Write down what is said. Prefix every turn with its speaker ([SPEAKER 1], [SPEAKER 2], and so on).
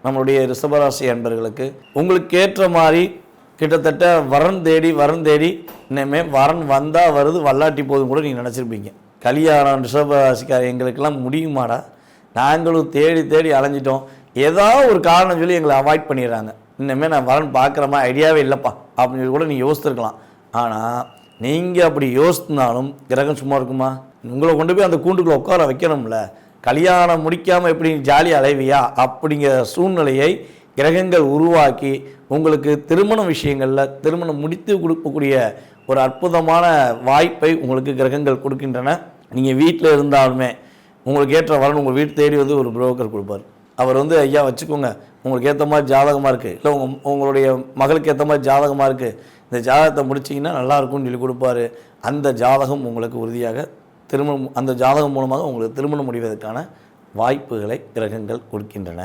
[SPEAKER 1] நம்மளுடைய ரிஷபராசி அன்பர்களுக்கு உங்களுக்கு ஏற்ற மாதிரி கிட்டத்தட்ட வரன் தேடி இனிமேல் வரன் வந்தால் வருது வல்லாட்டி போதும் கூட நீங்கள் நினச்சிருப்பீங்க. கல்யாணம் ரிஷபராசிக்கார எங்களுக்கெல்லாம் முடியுமாடா, நாங்களும் தேடி அலைஞ்சிட்டோம், ஏதாவது ஒரு காரணம் சொல்லி எங்களை அவாய்ட் பண்ணிடுறாங்க, இனிமேல் நான் வரன் பார்க்குற மாதிரி ஐடியாவே இல்லைப்பா அப்படின்னு சொல்லி கூட நீங்கள் யோசித்துருக்கலாம். ஆனால் நீங்கள் அப்படி யோசித்தினாலும் கிரகம் சும்மா இருக்குமா? உங்களை கொண்டு போய் அந்த கூண்டுக்குள்ளே உட்கார வைக்கணும்ல. கல்யாணம் முடிக்காமல் எப்படி ஜாலியாக அலைவியா அப்படிங்கிற சூழ்நிலையை கிரகங்கள் உருவாக்கி உங்களுக்கு திருமண விஷயங்களில் திருமணம் முடித்து கொடுக்கக்கூடிய ஒரு அற்புதமான வாய்ப்பை உங்களுக்கு கிரகங்கள் கொடுக்கின்றன. நீங்கள் வீட்டில் இருந்தாலுமே உங்களுக்கு ஏற்ற வரன் உங்கள் வீட்டு தேடி வந்து ஒரு புரோக்கர் கொடுப்பார். அவர் வந்து ஐயா வச்சுக்கோங்க, உங்களுக்கு ஏற்ற மாதிரி ஜாதகமாக இருக்குது, இல்லை உங்களுடைய மகளுக்கு ஏற்ற மாதிரி ஜாதகமாக இருக்குது, இந்த ஜாதகத்தை முடிச்சிங்கன்னா நல்லாயிருக்கும்னு சொல்லி கொடுப்பாரு. அந்த ஜாதகம் உங்களுக்கு உறுதியாக திருமணம், அந்த ஜாதகம் மூலமாக உங்களுக்கு திருமணம் முடிவதற்கான வாய்ப்புகளை கிரகங்கள் கொடுக்கின்றன.